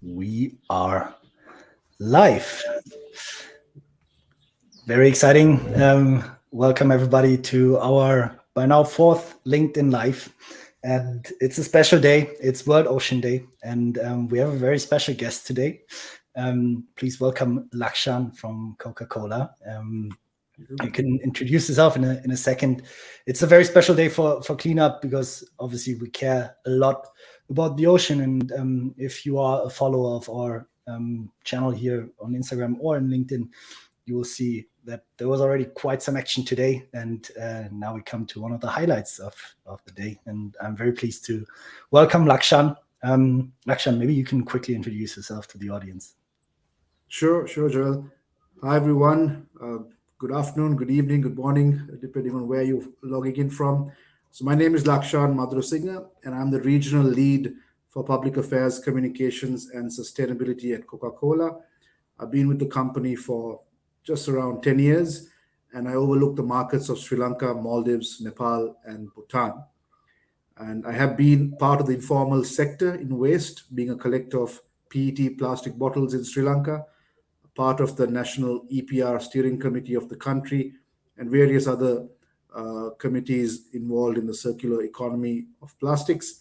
We are live. Very exciting. Welcome, everybody, to our by now fourth LinkedIn Live. And it's a special day. It's World Ocean Day. And we have a very special guest today. Please welcome Lakshan from Coca-Cola. You can introduce yourself in a second. It's a very special day for cleanup because obviously we care a lot about the ocean. And if you are a follower of our channel here on Instagram or on LinkedIn, you will see that there was already quite some action today. And now we come to one of the highlights of the day. And I'm very pleased to welcome Lakshan. Lakshan, maybe you can quickly introduce yourself to the audience. Sure, Joel. Hi, everyone. Good afternoon, good evening, good morning, depending on where you're logging in from. So, my name is Lakshan Madurasinghe, and I'm the regional lead for public affairs, communications, and sustainability at Coca-Cola. I've been with the company for just around 10 years, and I overlook the markets of Sri Lanka, Maldives, Nepal, and Bhutan. And I have been part of the informal sector in waste, being a collector of PET plastic bottles in Sri Lanka, part of the National EPR Steering Committee of the country, and various other committees involved in the circular economy of plastics.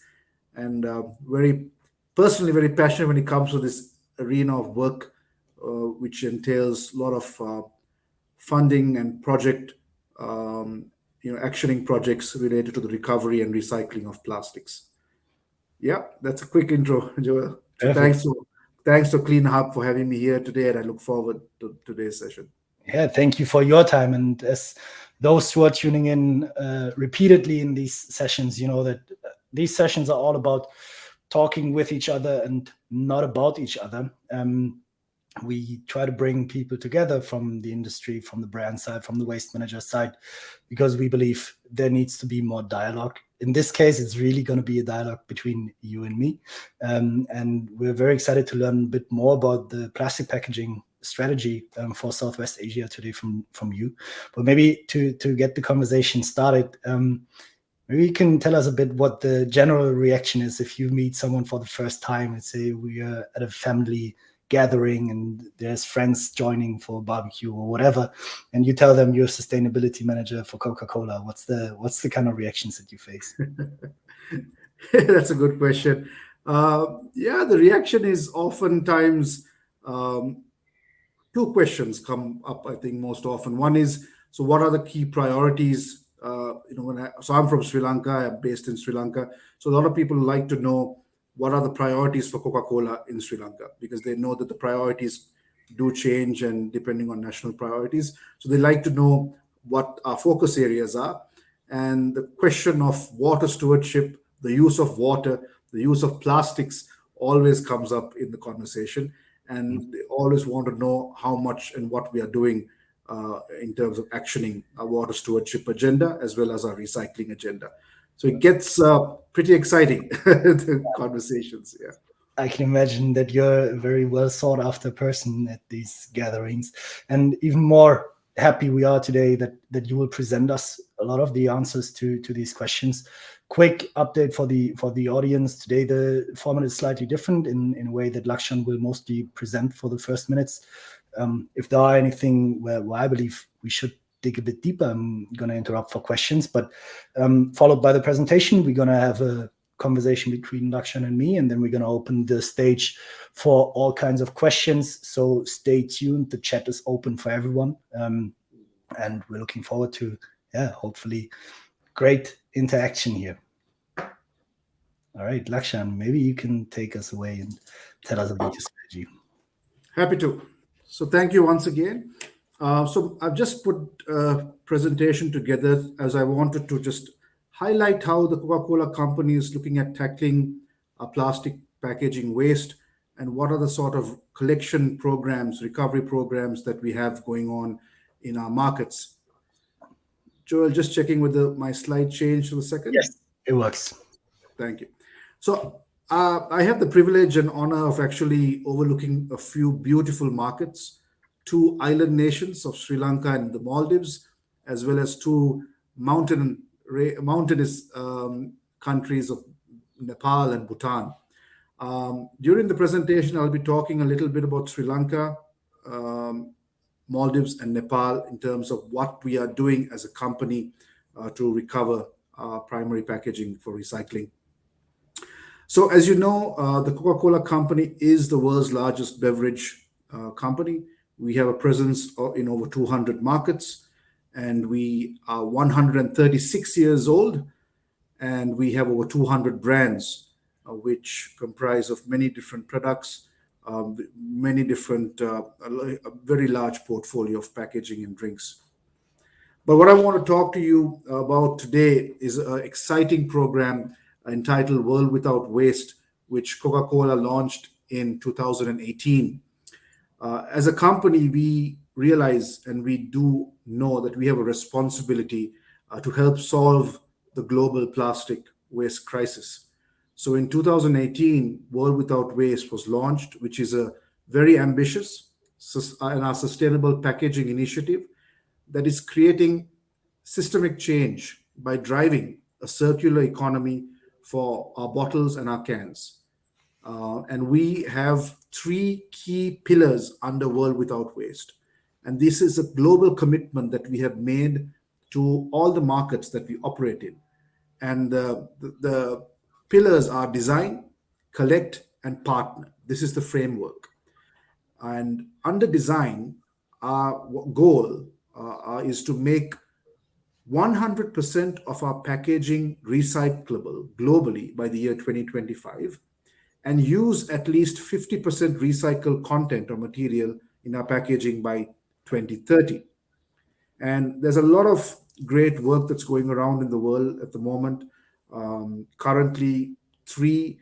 And very personally, very passionate when it comes to this arena of work, which entails a lot of funding and project, actioning projects related to the recovery and recycling of plastics. Yeah, that's a quick intro, Joel. So Perfect. thanks to Clean Hub for having me here today, and I look forward to today's session. Yeah, thank you for your time. And as those who are tuning in repeatedly in these sessions, you know that these sessions are all about talking with each other and not about each other. We try to bring people together from the industry, from the brand side, from the waste manager side, because we believe there needs to be more dialogue. In this case, it's really going to be a dialogue between you and me. And we're very excited to learn a bit more about the plastic packaging strategy for Southwest Asia today from you. But maybe to get the conversation started, maybe you can tell us a bit what the general reaction is if you meet someone for the first time. Let's say we are at a family gathering and there's friends joining for a barbecue or whatever, and you tell them you're a sustainability manager for Coca-Cola. What's the kind of reactions that you face? That's a good question. Yeah, the reaction is oftentimes um, two questions come up. I think most often. One is, so what are the key priorities? So I'm from Sri Lanka. I'm based in Sri Lanka. So a lot of people like to know what are the priorities for Coca-Cola in Sri Lanka because they know that the priorities do change and depending on national priorities. So they like to know what our focus areas are. And the question of water stewardship, the use of water, the use of plastics always comes up in the conversation. And they always want to know how much and what we are doing in terms of actioning our water stewardship agenda as well as our recycling agenda. So it gets pretty exciting, the conversations. Yeah. I can imagine that you're a very well sought after person at these gatherings, and even more happy we are today that you will present us a lot of the answers to these questions. Quick update for the audience today. The format is slightly different in a way that Lakshan will mostly present for the first minutes. If there are anything where I believe we should dig a bit deeper, I'm going to interrupt for questions. But followed by the presentation, we're going to have a conversation between Lakshan and me, and then we're going to open the stage for all kinds of questions. So stay tuned. The chat is open for everyone, and we're looking forward to, hopefully, great interaction here. All right, Lakshan, maybe you can take us away and tell us about your strategy. Happy to. So thank you once again. So I've just put a presentation together as I wanted to just highlight how the Coca-Cola company is looking at tackling plastic packaging waste and what are the sort of collection programs, recovery programs that we have going on in our markets. Joel, just checking with my slide change for a second. Yes, it works. Thank you. So I have the privilege and honor of actually overlooking a few beautiful markets, two island nations of Sri Lanka and the Maldives, as well as two mountainous countries of Nepal and Bhutan. During the presentation, I'll be talking a little bit about Sri Lanka, um, Maldives, and Nepal in terms of what we are doing as a company to recover primary packaging for recycling. So, as you know, the Coca Cola company is the world's largest beverage company. We have a presence in over 200 markets, and we are 136 years old, and we have over 200 brands, which comprise of many different products, many different, a very large portfolio of packaging and drinks. But what I want to talk to you about today is an exciting program entitled World Without Waste, which Coca Cola launched in 2018. As a company, we realize and we do know that we have a responsibility to help solve the global plastic waste crisis. So in 2018, World Without Waste was launched, which is a very ambitious and our sustainable packaging initiative that is creating systemic change by driving a circular economy for our bottles and our cans. And we have three key pillars under World Without Waste. And this is a global commitment that we have made to all the markets that we operate in. And the pillars are design, collect, and partner. This is the framework. And under design, our goal is to make 100% of our packaging recyclable globally by the year 2025 and use at least 50% recycled content or material in our packaging by 2030. And there's a lot of great work that's going around in the world at the moment. Currently, three,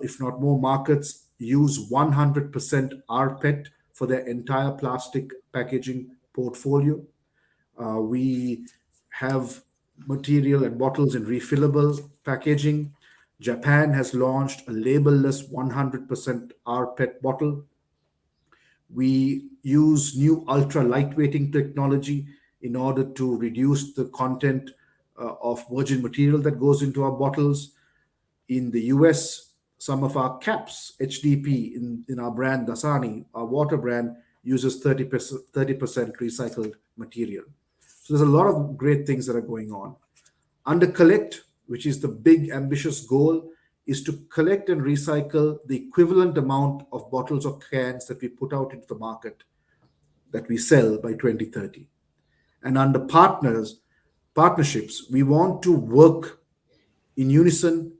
if not more, markets use 100% rPET for their entire plastic packaging portfolio. We have material and bottles in refillable packaging. Japan has launched a labelless 100% rPET bottle. We use new ultra lightweighting technology in order to reduce the content of virgin material that goes into our bottles. In the US, some of our caps, HDP, in our brand Dasani, our water brand, uses 30% recycled material. So there's a lot of great things that are going on. Under collect, which is the big ambitious goal, is to collect and recycle the equivalent amount of bottles or cans that we put out into the market that we sell by 2030. And under partnerships, we want to work in unison,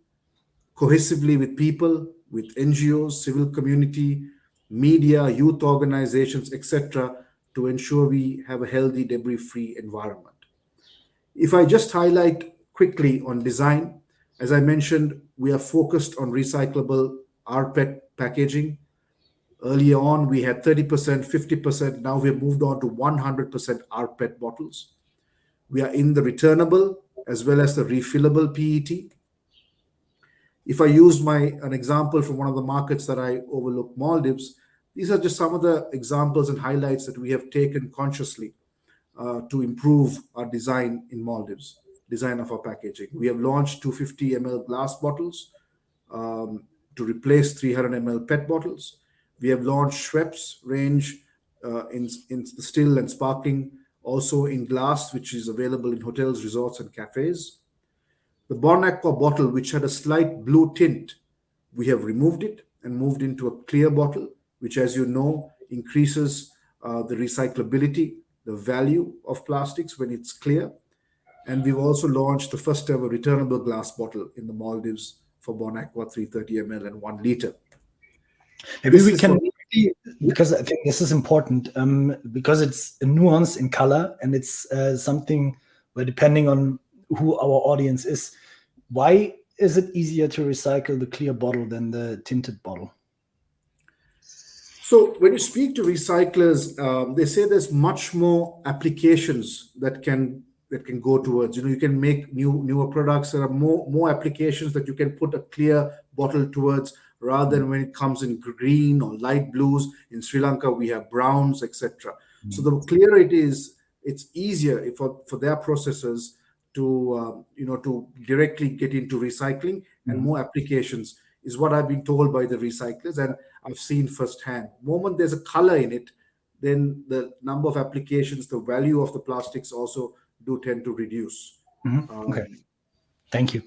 cohesively with people, with NGOs, civil community, media, youth organizations, etc., to ensure we have a healthy, debris free environment. If I just highlight quickly on design, as I mentioned, we are focused on recyclable rPET packaging. Earlier on, we had 30%, 50%. Now we have moved on to 100% rPET bottles. We are in the returnable as well as the refillable PET. If I use an example from one of the markets that I overlook, Maldives, these are just some of the examples and highlights that we have taken consciously to improve our design in Maldives, design of our packaging. We have launched 250 ml glass bottles to replace 300 ml PET bottles. We have launched Schweppes range in the still and sparkling, also in glass, which is available in hotels, resorts, and cafes. The Bon Aqua bottle, which had a slight blue tint, we have removed it and moved into a clear bottle, which, as you know, increases the recyclability, the value of plastics when it's clear. And we've also launched the first ever returnable glass bottle in the Maldives for Bon Aqua 330 ml and 1 liter. Maybe This we is can, for- because I think this is important, because it's a nuance in color and it's something where, depending on who our audience is, why is it easier to recycle the clear bottle than the tinted bottle? So when you speak to recyclers, they say there's much more applications that can go towards. You can make newer products. There are more applications that you can put a clear bottle towards, rather than when it comes in green or light blues. In Sri Lanka, we have browns, etc. So the clearer it is, it's easier for their processors to to directly get into recycling and more applications is what I've been told by the recyclers, and I've seen firsthand. Moment there's a color in it, then the number of applications, the value of the plastics also do tend to reduce. Okay. Um, Thank you.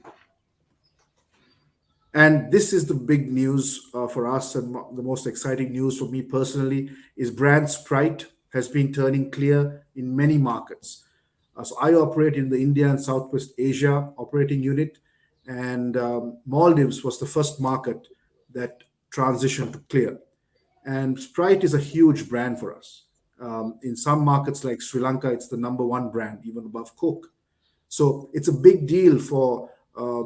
And this is the big news for us, and the most exciting news for me personally is brand Sprite has been turning clear in many markets. So I operate in the India and Southwest Asia operating unit, and Maldives was the first market that transitioned to clear. And Sprite is a huge brand for us. In some markets like Sri Lanka, it's the number one brand, even above Coke. So it's a big deal for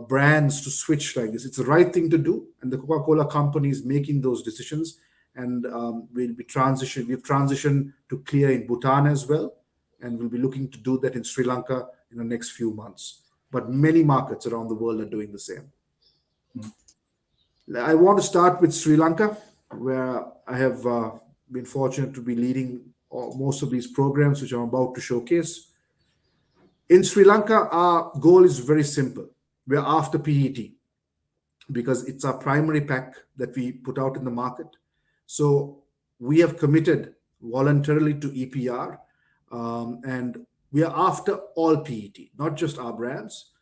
brands to switch like this. It's the right thing to do, and the Coca-Cola company is making those decisions. And we'll be transition. We've transitioned to clear in Bhutan as well, and we'll be looking to do that in Sri Lanka in the next few months. But many markets around the world are doing the same. I want to start with Sri Lanka, where I have been fortunate to be leading most of these programs, which I'm about to showcase. In Sri Lanka, our goal is very simple. We're after PET because it's our primary pack that we put out in the market. So we have committed voluntarily to EPR, and we are after all PET, not just our brands,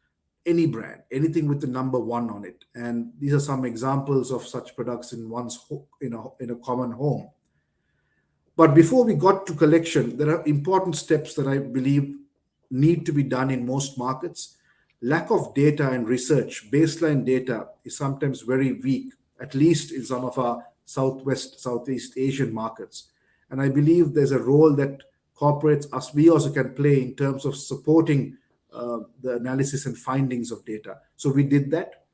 any brand, anything with the number one on it. And these are some examples of such products in in a common home. But before we got to collection, there are important steps that I believe need to be done in most markets. Lack of data and research, baseline data, is sometimes very weak, at least in some of our Southwest, Southeast Asian markets. And I believe there's a role that corporates, us, we also can play in terms of supporting the analysis and findings of data. So we did that.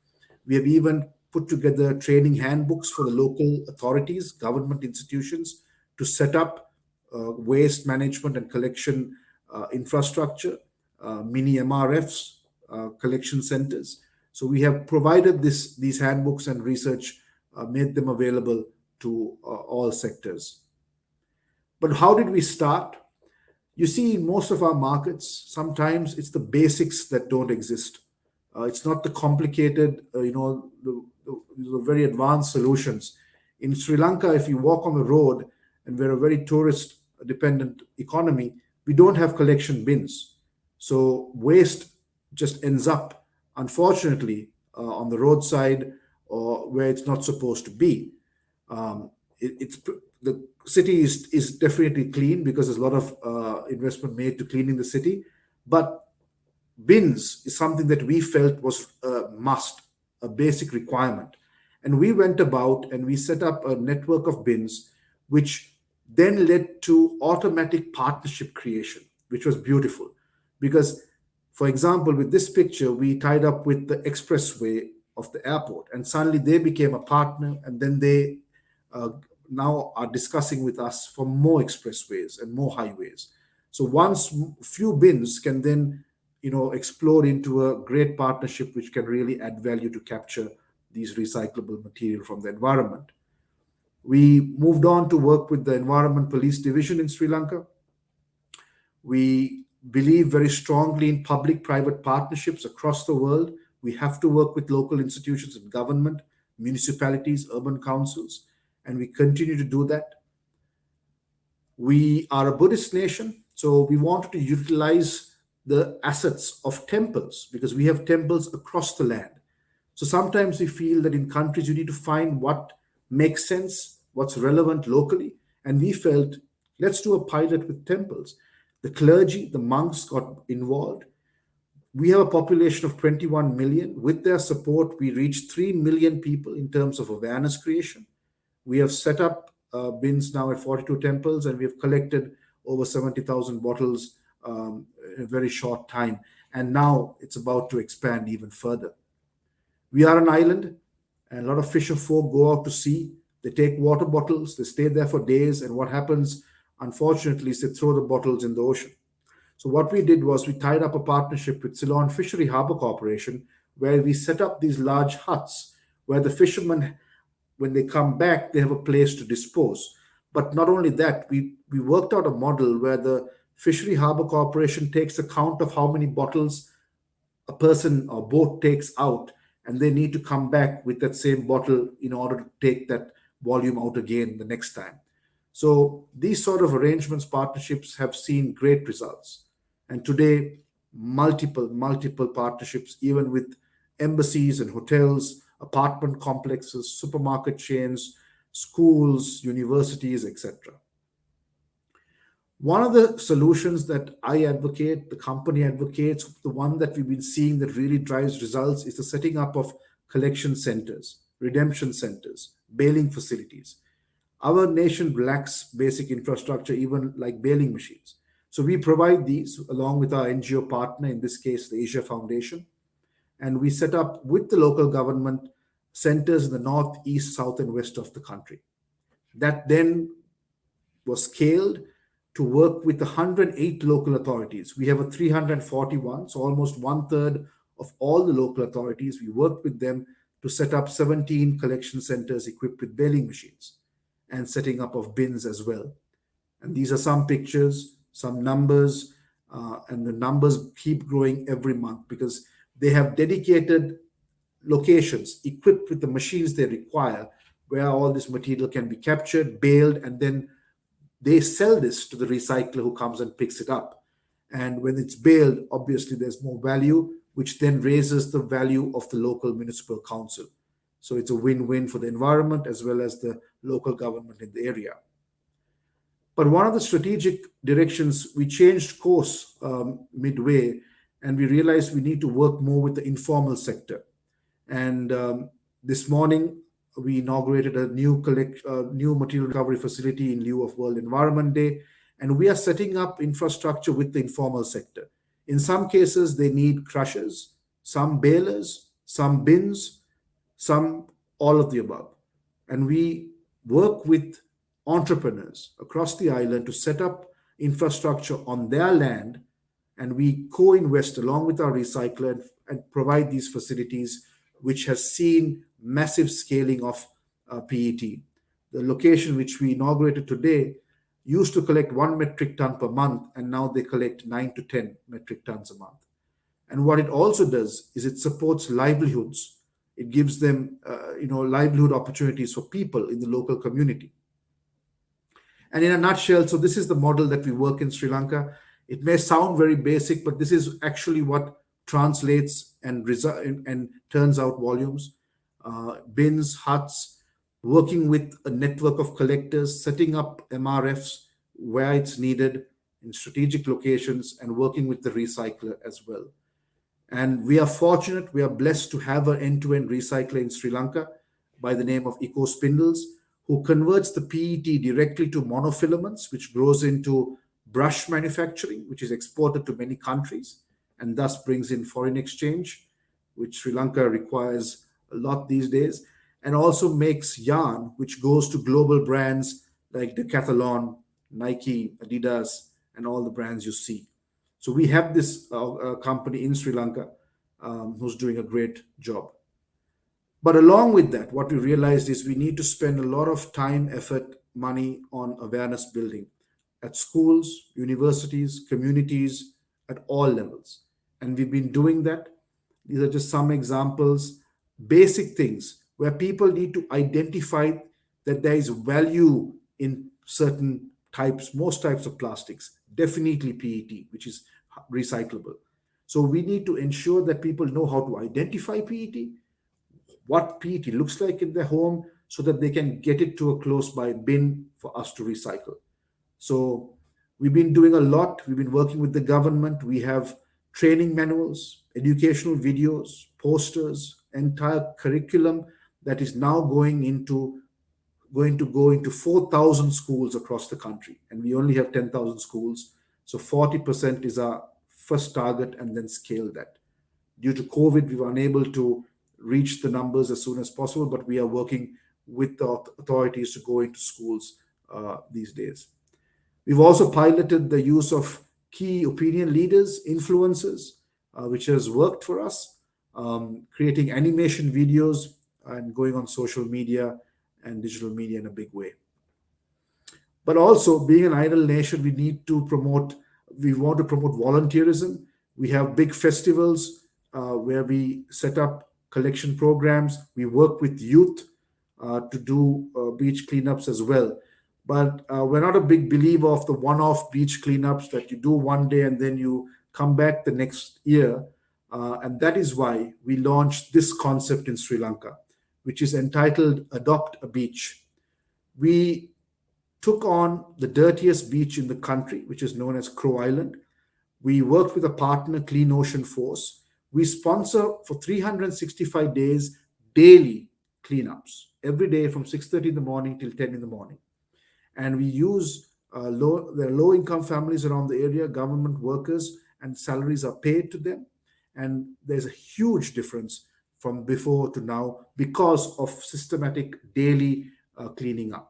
We have even put together training handbooks for the local authorities, government institutions to set up waste management and collection infrastructure, mini MRFs, collection centers. So we have provided these handbooks and research, made them available to all sectors. But how did we start? You see, in most of our markets, sometimes it's the basics that don't exist. It's not the complicated, the very advanced solutions. In Sri Lanka, if you walk on the road, and we're a very tourist dependent economy, we don't have collection bins. So waste just ends up, unfortunately, on the roadside or where it's not supposed to be. It's the city is definitely clean because there's a lot of investment made to cleaning the city, but bins is something that we felt was a must, a basic requirement. And we went about and we set up a network of bins, which then led to automatic partnership creation, which was beautiful. Because, for example, with this picture, we tied up with the expressway of the airport, and suddenly they became a partner, and then they uh, now are discussing with us for more expressways and more highways. So once few bins can then explode into a great partnership which can really add value to capture these recyclable material from the environment. We moved on to work with the Environment Police Division in Sri Lanka. We believe very strongly in public private partnerships across the world. We have to work with local institutions and government, municipalities, urban councils, and we continue to do that. We are a Buddhist nation, so we wanted to utilize the assets of temples because we have temples across the land. So sometimes we feel that in countries you need to find what makes sense, what's relevant locally. And we felt, let's do a pilot with temples. The clergy, the monks got involved. We have a population of 21 million. With their support, we reached 3 million people in terms of awareness creation. We have set up bins now at 42 temples, and we have collected over 70,000 bottles in a very short time. And now it's about to expand even further. We are an island, and a lot of fisher folk go out to sea. They take water bottles, they stay there for days, and what happens, unfortunately, is they throw the bottles in the ocean. So what we did was we tied up a partnership with Ceylon Fishery Harbour Corporation, where we set up these large huts where the fishermen, when they come back, they have a place to dispose. But not only that, we worked out a model where the Fishery Harbour Corporation takes account of how many bottles a person or boat takes out, and they need to come back with that same bottle in order to take that volume out again the next time. So these sort of arrangements, partnerships have seen great results. And today, multiple partnerships, even with embassies and hotels, apartment complexes, supermarket chains, schools, universities, etc. One of the solutions that I advocate, the company advocates, the one that we've been seeing that really drives results is the setting up of collection centers, redemption centers, bailing facilities. Our nation lacks basic infrastructure, even like bailing machines. So we provide these along with our NGO partner, in this case, the Asia Foundation, and we set up with the local government centers in the north, east, south, and west of the country. That then was scaled to work with 108 local authorities. We have a 341, so almost one third of all the local authorities. We worked with them to set up 17 collection centers equipped with bailing machines and setting up of bins as well. And these are some pictures, some numbers, and the numbers keep growing every month because they have dedicated locations equipped with the machines they require where all this material can be captured, baled, and then they sell this to the recycler who comes and picks it up. And when it's baled, obviously there's more value, which then raises the value of the local municipal council. So it's a win-win for the environment as well as the local government in the area. But one of the strategic directions, we changed course midway, and we realized we need to work more with the informal sector. And this morning, we inaugurated a new material recovery facility in lieu of World Environment Day, and we are setting up infrastructure with the informal sector. In some cases, they need crushers, some balers, some bins, some all of the above. And we work with entrepreneurs across the island to set up infrastructure on their land, and we co-invest along with our recycler and provide these facilities, which has seen massive scaling of PET. The location which we inaugurated today used to collect 1 metric ton per month, and now they collect 9 to 10 metric tons a month. And what it also does is it supports livelihoods. It gives them, livelihood opportunities for people in the local community. And in a nutshell, so this is the model that we work in Sri Lanka. It may sound very basic, but this is actually what translates and turns out volumes. Bins, huts, working with a network of collectors, setting up MRFs where it's needed in strategic locations, and working with the recycler as well. And we are fortunate, we are blessed to have an end-to-end recycler in Sri Lanka by the name of Eco Spindles, who converts the PET directly to monofilaments, which grows into brush manufacturing, which is exported to many countries, and thus brings in foreign exchange, which Sri Lanka requires a lot these days, and also makes yarn, which goes to global brands like Decathlon, Nike, Adidas, and all the brands you see. So we have this company in Sri Lanka who's doing a great job. But along with that, what we realized is we need to spend a lot of time, effort, money on awareness building at schools, universities, communities, at all levels. And we've been doing that. These are just some examples, basic things where people need to identify that there is value in certain types, most types of plastics, definitely PET, which is recyclable. So we need to ensure that people know how to identify PET, what PET looks like in their home, so that they can get it to a close by bin for us to recycle. So we've been doing a lot. We've been working with the government. We have training manuals, educational videos, posters, entire curriculum that is now going to go into 4,000 schools across the country. And we only have 10,000 schools. So 40% is our first target, and then scale that. Due to COVID, we were unable to reach the numbers as soon as possible, but we are working with the authorities to go into schools these days. We've also piloted the use of key opinion leaders, influencers, which has worked for us, creating animation videos and going on social media and digital media in a big way. But also, being an idle nation, we want to promote volunteerism. We have big festivals where we set up collection programs. We work with youth to do beach cleanups as well. But we're not a big believer of the one off beach cleanups that you do one day and then you come back the next year. And that is why we launched this concept in Sri Lanka, which is entitled Adopt a Beach. We took on the dirtiest beach in the country, which is known as Crow Island. We worked with a partner, Clean Ocean Force. We sponsor for 365 days daily cleanups, every day from 6:30 in the morning till 10 in the morning. And we use there are low income families around the area, government workers, and salaries are paid to them. And there's a huge difference from before to now because of systematic daily cleaning up.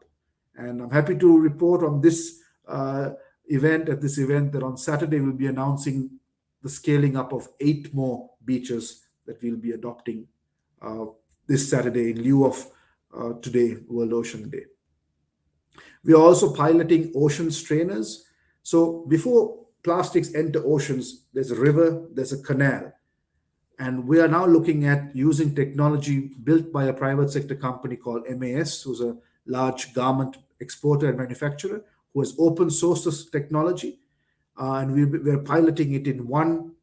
And I'm happy to report on this event that on Saturday we'll be announcing the scaling up of 8 more beaches that we'll be adopting uh, this Saturday in lieu of today, World Ocean Day. We are also piloting ocean strainers. So before plastics enter oceans, there's a river, there's a canal. And we are now looking at using technology built by a private sector company called MAS, who's a large garment exporter and manufacturer, who has open sourced this technology. And we're piloting it in one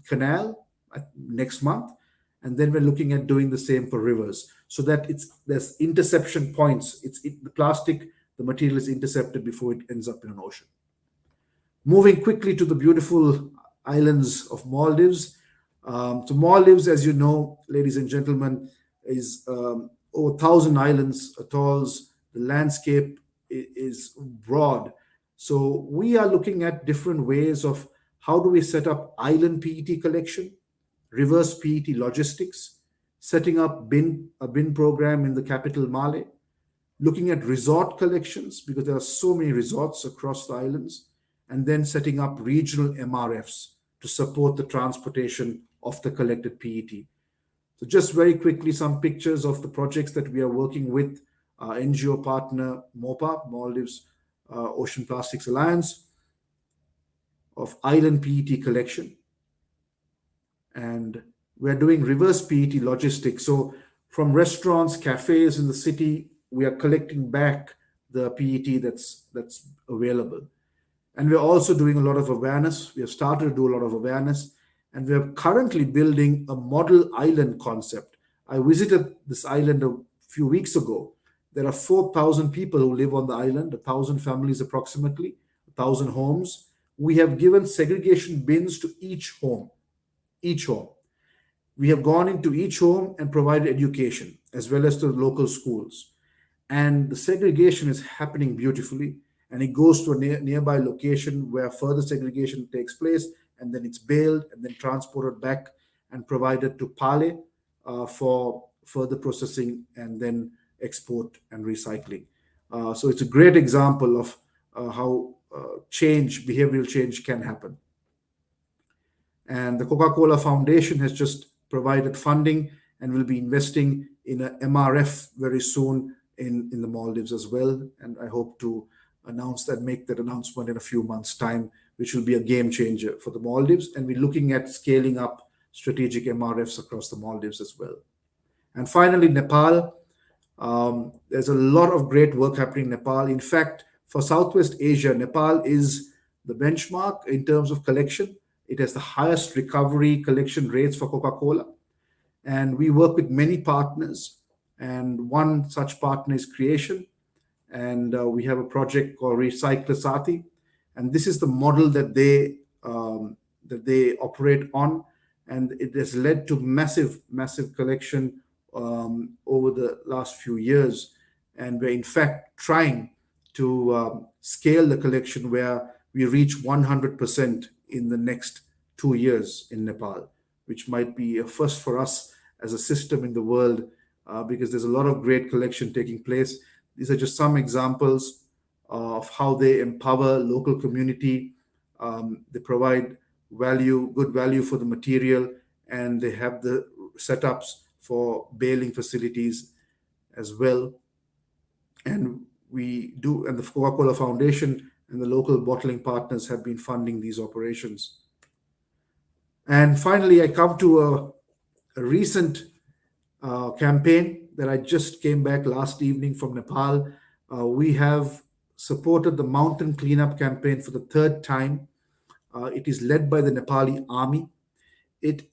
canal next month. And then we're looking at doing the same for rivers so that there's interception points. The plastic, the material is intercepted before it ends up in an ocean. Moving quickly to the beautiful islands of Maldives. So Maldives, as you know, ladies and gentlemen, is over 1,000 islands, atolls. The landscape is broad. So we are looking at different ways of how do we set up island PET collection, reverse PET logistics, setting up a bin program in the capital Male, looking at resort collections because there are so many resorts across the islands, and then setting up regional MRFs to support the transportation of the collected PET. So just very quickly, some pictures of the projects that we are working with our NGO partner MOPA, Maldives Ocean Plastics Alliance, of island PET collection. And we're doing reverse PET logistics. So from restaurants, cafes in the city, we are collecting back the PET that's available. And we're also doing a lot of awareness. We have started to do a lot of awareness, and we are currently building a model island concept. I visited this island a few weeks ago. There are 4,000 people who live on the island, 1,000 families approximately, 1,000 homes. We have given segregation bins to each home. Each home. We have gone into each home and provided education as well as to the local schools. And the segregation is happening beautifully. And it goes to a nearby location where further segregation takes place, and then it's baled and then transported back and provided to Pale for further processing and then export and recycling. So it's a great example of how behavioral change can happen. And the Coca-Cola Foundation has just provided funding and will be investing in a MRF very soon in the Maldives as well. And I hope to make that announcement in a few months' time, which will be a game changer for the Maldives. And we're looking at scaling up strategic MRFs across the Maldives as well. And finally, Nepal. There's a lot of great work happening in Nepal. In fact, for Southwest Asia, Nepal is the benchmark in terms of collection. It has the highest recovery collection rates for Coca-Cola. And we work with many partners. And one such partner is Creation. And we have a project called Recycler Sati. And this is the model that they operate on. And it has led to massive collection over the last few years. And we're in fact trying to scale the collection where we reach 100% in the next 2 years in Nepal, which might be a first for us as a system in the world because there's a lot of great collection taking place. These are just some examples of how they empower local community. They provide good value for the material, and they have the setups for baling facilities as well. And and the Coca-Cola Foundation and the local bottling partners have been funding these operations. And finally, I come to a recent campaign that I just came back last evening from Nepal. We have supported the mountain cleanup campaign for the third time. It is led by the Nepali army. It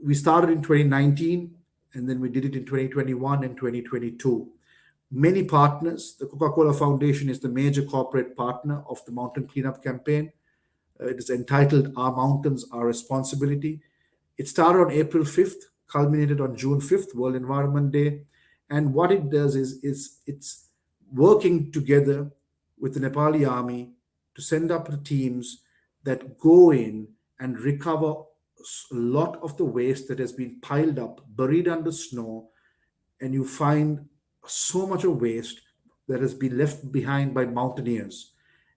We started in 2019, and then we did it in 2021 and 2022. Many partners. The Coca-Cola Foundation is the major corporate partner of the mountain cleanup campaign. It is entitled Our Mountains, Our Responsibility. It started on April 5th, culminated on June 5th, World Environment Day. And what it does is it's working together with the Nepali army to send up the teams that go in and recover a lot of the waste that has been piled up, buried under snow, and you find so much of waste that has been left behind by mountaineers.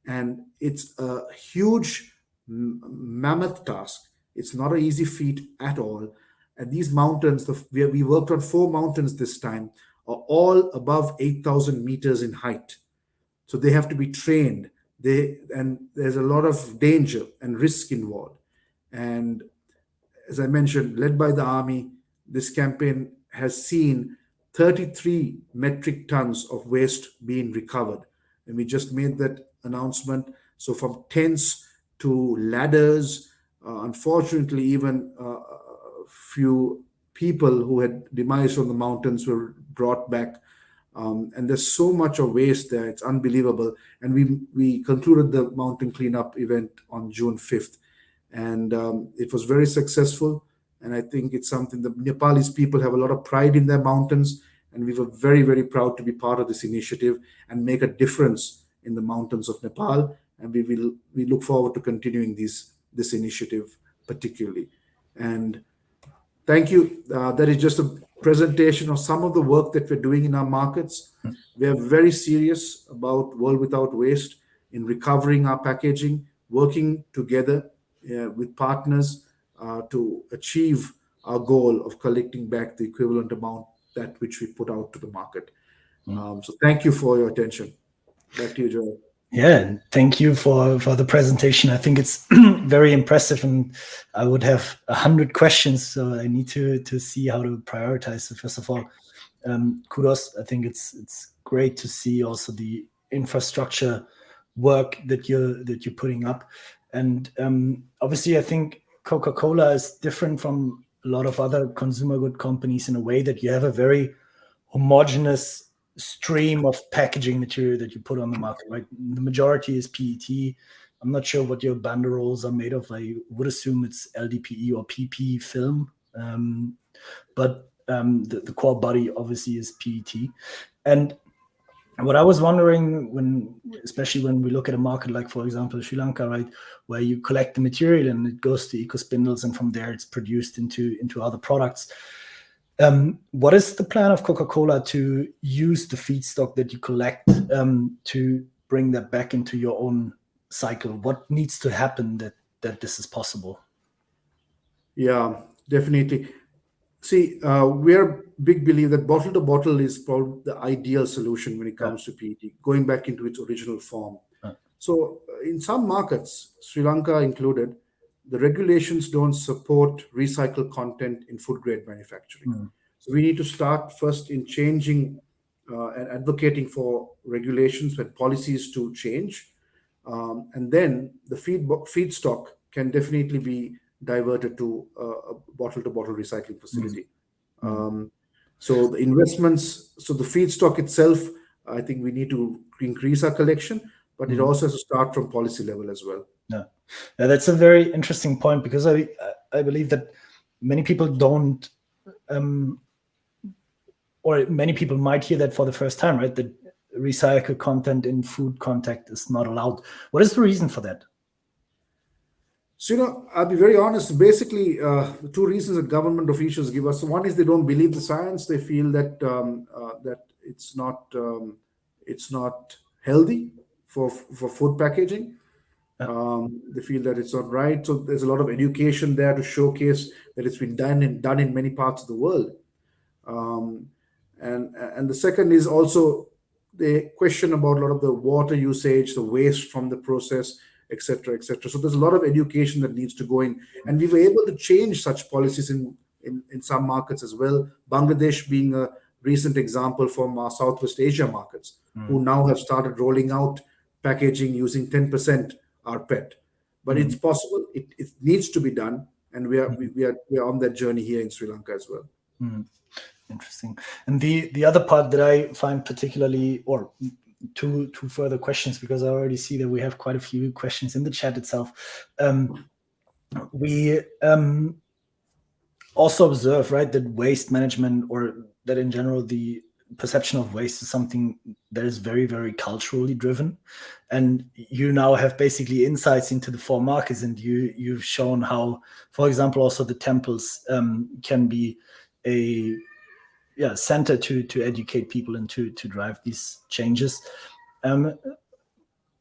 And it's a huge mammoth task. It's not an easy feat at all. And these mountains, we worked on four mountains this time, are all above 8,000 meters in height. So they have to be trained. And there's a lot of danger and risk involved. And as I mentioned, led by the army, this campaign has seen 33 metric tons of waste being recovered. And we just made that announcement. So from tents to ladders, unfortunately, even a few people who had demised on the mountains were brought back. And there's so much of waste there; it's unbelievable. And we concluded the mountain cleanup event on June 5th, and it was very successful. And I think it's something the Nepalese people have a lot of pride in their mountains, and we were very, very proud to be part of this initiative and make a difference in the mountains of Nepal. And we look forward to continuing this initiative particularly. And thank you. That is just a presentation of some of the work that we're doing in our markets. We are very serious about World Without Waste in recovering our packaging, working together with partners to achieve our goal of collecting back the equivalent amount that which we put out to the market. So thank you for your attention. Back to you, Joel. Yeah, and thank you for the presentation. I think it's very impressive, and I would have 100 questions, so I need to see how to prioritize. So first of all, kudos. I think it's great to see also the infrastructure work that you're putting up, and obviously, I think Coca-Cola is different from a lot of other consumer good companies in a way that you have a very homogeneous stream of packaging material that you put on the market, right? The majority is PET. I'm not sure what your banderoles are made of. I would assume it's LDPE or PP film, but the core body obviously is PET. And what I was wondering, especially when we look at a market like, for example, Sri Lanka, right, where you collect the material and it goes to eco spindles, and from there it's produced into other products. What is the plan of Coca-Cola to use the feedstock that you collect to bring that back into your own cycle? What needs to happen that this is possible? Yeah, definitely. See, we are big believe that bottle to bottle is probably the ideal solution when it comes to PET, going back into its original form. So, in some markets, Sri Lanka included, the regulations don't support recycled content in food grade manufacturing. So, we need to start first in changing and advocating for regulations and policies to change. And then the feedstock can definitely be diverted to a bottle to bottle recycling facility. So the investments, so the feedstock itself, I think we need to increase our collection, but it also has to start from policy level as well. Yeah, that's a very interesting point, because I believe that many people don't, or many people might hear that for the first time, right? That recycled content in food contact is not allowed. What is the reason for that? So, I'll be very honest. Basically, the two reasons that government officials give us. One is they don't believe the science. They feel that that it's not healthy for food packaging. They feel that it's not right. So there's a lot of education there to showcase that it's been done in many parts of the world. And the second is also the question about a lot of the water usage, the waste from the process, etc., etc. So there's a lot of education that needs to go in, and we were able to change such policies in in some markets as well. Bangladesh being a recent example from our Southwest Asia markets, who now have started rolling out packaging using 10% rPET. But it's possible. It needs to be done, and we are on that journey here in Sri Lanka as well. Interesting. And the other part that I find particularly, or two further questions, because I already see that we have quite a few questions in the chat itself. We also observe, right, that waste management, or that in general the perception of waste, is something that is very, very culturally driven. And you now have basically insights into the 4 markets, and you've shown how, for example, also the temples can be a center to educate people and to drive these changes.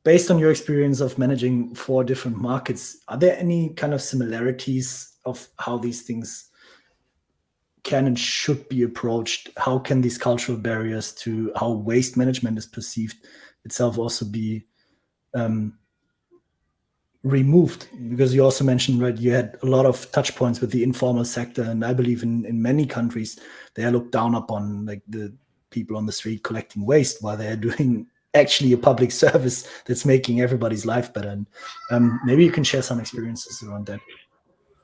Based on your experience of managing 4 different markets, are there any kind of similarities of how these things can and should be approached? How can these cultural barriers to how waste management is perceived itself also be removed? Because you also mentioned, right, you had a lot of touch points with the informal sector, and I believe in many countries they are looked down upon, like the people on the street collecting waste, while they're doing actually a public service that's making everybody's life better. And maybe you can share some experiences around that.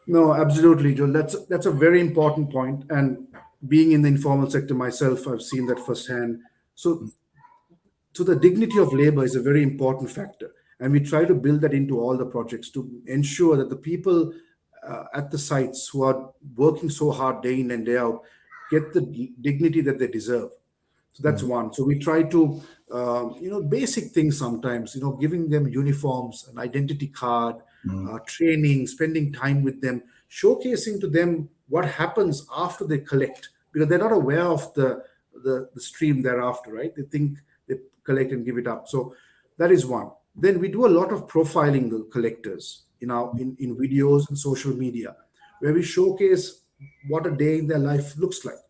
No, absolutely, Joel. That's a very important point. And being in the informal sector myself, I've seen that firsthand. So the dignity of labor is a very important factor, and we try to build that into all the projects to ensure that the people at the sites who are working so hard day in and day out get the dignity that they deserve. So that's one. So we try to, basic things sometimes, giving them uniforms, an identity card, training, spending time with them, showcasing to them what happens after they collect, because they're not aware of the stream thereafter, right? They think they collect and give it up. So that is one. Then we do a lot of profiling the collectors in videos and social media, where we showcase what a day in their life looks like.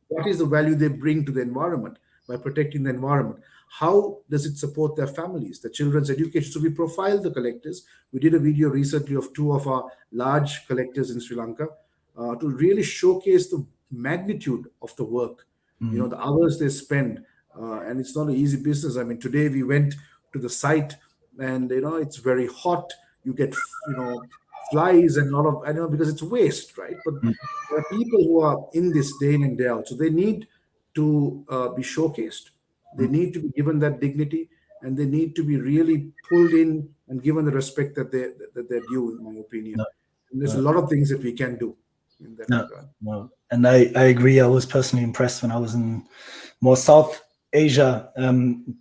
What is the value they bring to the environment by protecting the environment? How does it support their families, their children's education? So we profile the collectors. We did a video recently of 2 of our large collectors in Sri Lanka to really showcase the magnitude of the work, the hours they spend. And it's not an easy business. I mean, today we went to the site, and it's very hot. You get flies and a lot of, I know, because it's waste, right? But there are people who are in this day in and day out, so they need to be showcased. They need to be given that dignity, and they need to be really pulled in and given the respect that they're due, in my opinion. And there's a lot of things that we can do in that regard. No. And I agree. I was personally impressed when I was in more South Asia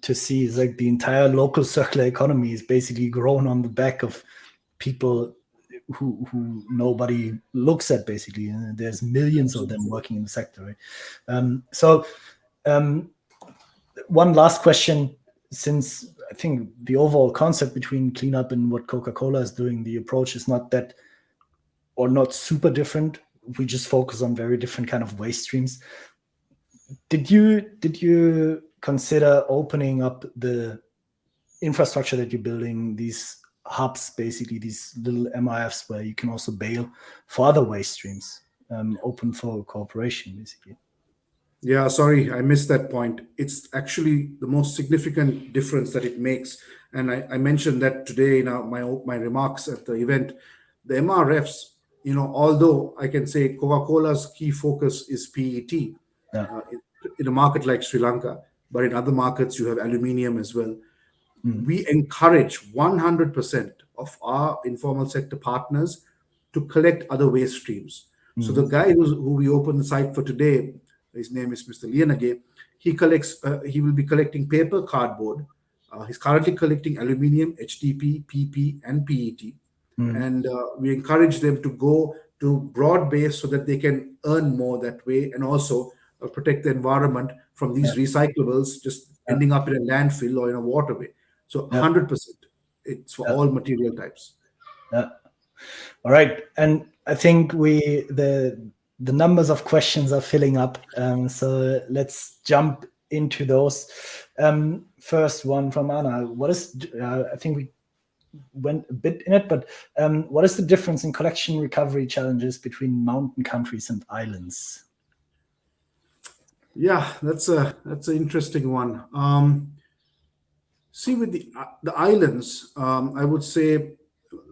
to see, like, the entire local circular economy is basically grown on the back of people who nobody looks at, basically. And there's millions of them working in the sector, right? One last question, since I think the overall concept between cleanup and what Coca-Cola is doing, the approach is not that, or not super different. We just focus on very different kind of waste streams. Did you consider opening up the infrastructure that you're building, these hubs, basically these little MIFs, where you can also bail for other waste streams, open for cooperation, basically? Yeah, sorry, I missed that point. It's actually the most significant difference that it makes. And I mentioned that today in my remarks at the event. The MRFs, although I can say Coca-Cola's key focus is PET in a market like Sri Lanka, but in other markets you have aluminium as well. We encourage 100% of our informal sector partners to collect other waste streams. So the guy who we opened the site for today, his name is Mr. Lianage. He will be collecting paper, cardboard. He's currently collecting aluminium, HDP, PP, and PET. And we encourage them to go to broad base so that they can earn more that way, and also protect the environment from these recyclables just ending up in a landfill or in a waterway. So 100%, it's for all material types. All right, and I think the numbers of questions are filling up, so let's jump into those. First one from Anna. What is I think went a bit in it, but what is the difference in collection recovery challenges between mountain countries and islands? Yeah, that's an interesting one. See, with the islands, I would say,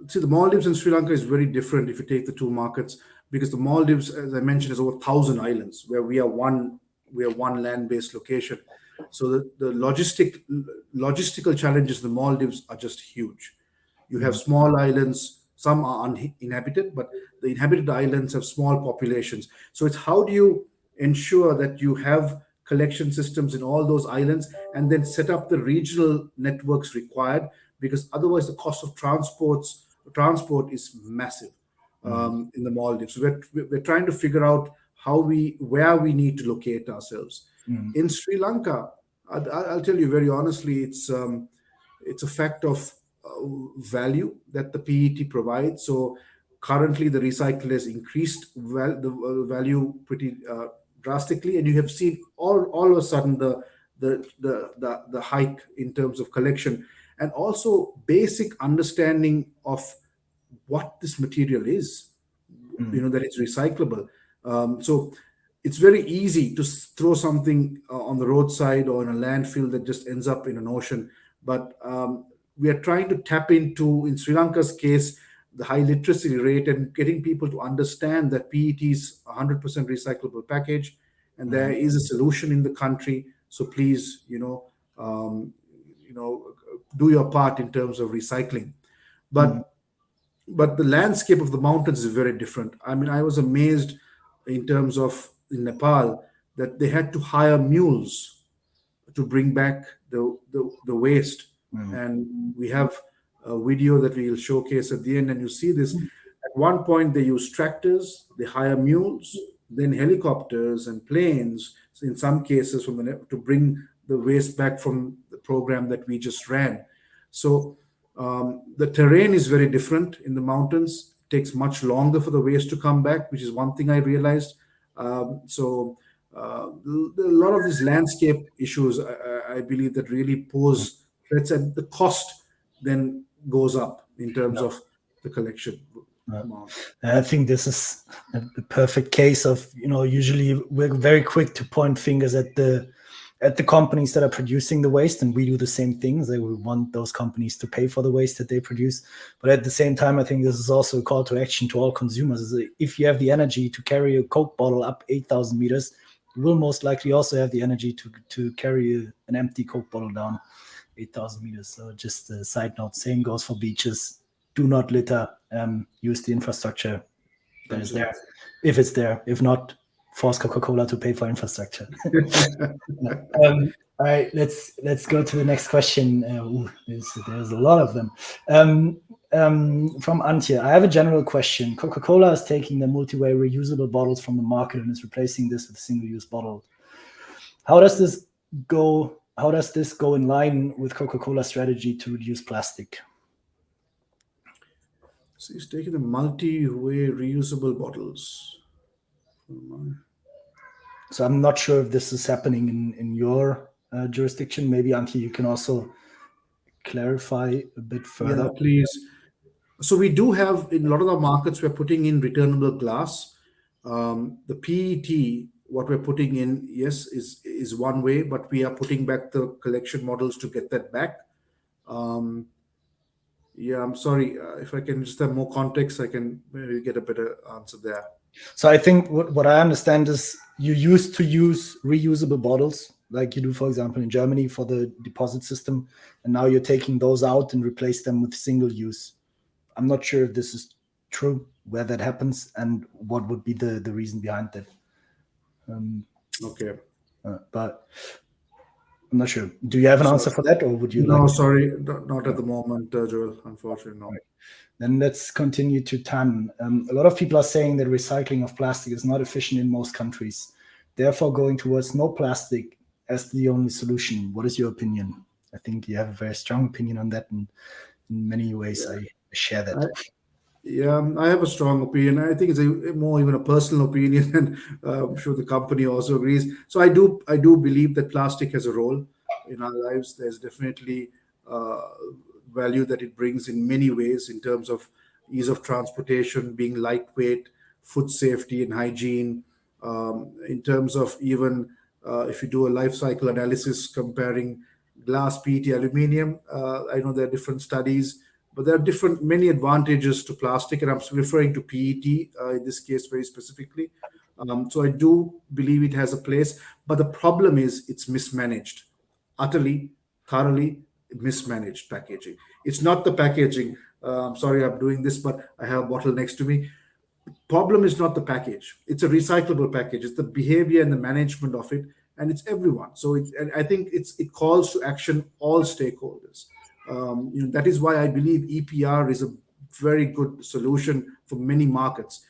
see, the Maldives and Sri Lanka is very different if you take the two markets, because the Maldives, as I mentioned, is over 1,000 islands, where we are one land-based location. So the logistical challenges in the Maldives are just huge. You have Mm, small islands, some are uninhabited, but the inhabited islands have small populations. So it's how do you ensure that you have collection systems in all those islands and then set up the regional networks required, because otherwise the cost of transport is massive mm, in the Maldives. So we're trying to figure out where we need to locate ourselves. mm, In Sri Lanka, I'll tell you very honestly, it's a fact of value that the PET provides. So currently, the recycle has increased the value pretty drastically, and you have seen all of a sudden the hike in terms of collection, and also basic understanding of what this material is, mm, that it's recyclable. So it's very easy to throw something on the roadside or in a landfill that just ends up in an ocean. But we are trying to tap into, in Sri Lanka's case, the high literacy rate and getting people to understand that PET is 100% recyclable package, and there mm, is a solution in the country. So please, um, you know do your part in terms of recycling. mm, But the landscape of the mountains is very different. I mean, I was amazed in terms of in Nepal that they had to hire mules to bring back the waste. mm, And we have a video that we will showcase at the end, and you see this. At one point, they use tractors, they hire mules, then helicopters and planes, in some cases, to bring the waste back from the program that we just ran. So the terrain is very different in the mountains. It takes much longer for the waste to come back, which is one thing I realized. So a lot of these landscape issues, I believe, that really mm. pose threats, and the cost then goes up in terms Yeah. of the collection Yeah. amount. I think this is the perfect case of, usually we're very quick to point fingers at the companies that are producing the waste, and we do the same things. They we want those companies to pay for the waste that they produce. But at the same time, I think this is also a call to action to all consumers. Is that if you have the energy to carry a Coke bottle up 8,000 meters, you will most likely also have the energy to carry an empty Coke bottle down 8,000 meters. So just a side note, same goes for beaches. Do not litter. Use the infrastructure that is there, Absolutely. if it's there. If not, force Coca-Cola to pay for infrastructure. All right, let's go to the next question. There's a lot of them. From Antje, I have a general question. Coca-Cola is taking the multi-way reusable bottles from the market and is replacing this with single-use bottles. How does this go? How does this go in line with Coca-Cola's strategy to reduce plastic? So he's taking the multi-way reusable bottles. So I'm not sure if this is happening in your jurisdiction. Maybe Antje, you can also clarify a bit Yeah, further. please. So we do have, in a lot of the markets, we're putting in returnable glass. The PET, what we're putting in, yes, is one way, but we are putting back the collection models to get that back. Um, yeah, I'm sorry. If I can just have more context, I can maybe get a better answer there. So I think what I understand is you used to use reusable bottles, like you do, for example, in Germany for the deposit system, and now you're taking those out and replace them with single use. I'm not sure if this is true, where that happens, and what would be the reason behind that. Okay. But I'm not sure. Do you have an So, answer for that, or would you like no, to? sorry, not at the moment, Joel. Unfortunately, no. Then let's continue to Tan. A lot of people are saying that recycling of plastic is not efficient in most countries. Therefore, going towards no plastic as the only solution. What is your opinion? I think you have a very strong opinion on that, and in many ways, I share that. Yeah, I have a strong opinion. I think it's more even a personal opinion, and I'm sure the company also agrees. So I do believe that plastic has a role in our lives. There's definitely uh, value that it brings in many ways in terms of ease of transportation, being lightweight, food safety and hygiene, in terms of even if you do a life cycle analysis comparing glass, PET, aluminium. I know there are different studies, but there are different many advantages to plastic, and I'm referring to PET in this case very specifically. So I do believe it has a place, but the problem is it's mismanaged, utterly, thoroughly mismanaged packaging. It's not the packaging. Sorry, I'm doing this, but I have a bottle next to me. Problem is not the package, it's a recyclable package, it's the behavior and the management of it, and it's everyone. So and I think it calls to action all stakeholders. That is why I believe EPR is a very good solution for many markets,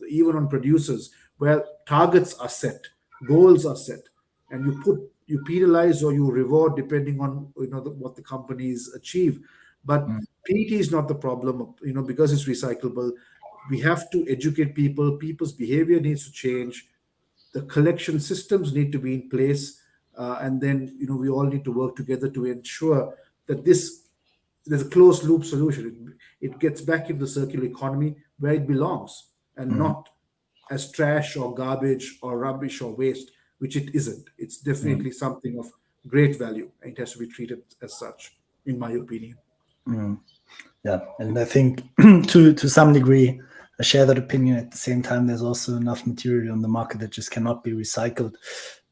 even on producers where targets are set, goals are set, and you penalize or you reward depending on what the companies achieve. But mm, PET is not the problem, because it's recyclable. We have to educate people. People's behavior needs to change. The collection systems need to be in place, and then we all need to work together to ensure that there's a closed loop solution. It gets back into the circular economy where it belongs, and mm, not as trash or garbage or rubbish or waste, which it isn't. It's mm, definitely something of great value, and it has to be treated as such, in my opinion. mm. Yeah, and I think to some degree, I share that opinion. At the same time, there's also enough material on the market that just cannot be recycled.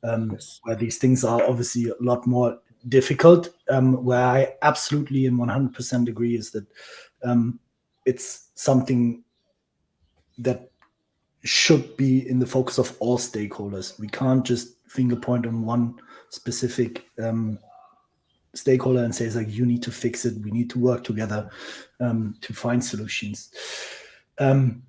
Yes. Where these things are obviously a lot more difficult. Where I absolutely and 100% agree is that um, it's something that should be in the focus of all stakeholders. We can't just finger point on one specific stakeholder and say, like, you need to fix it. We need to work together to find solutions. Um,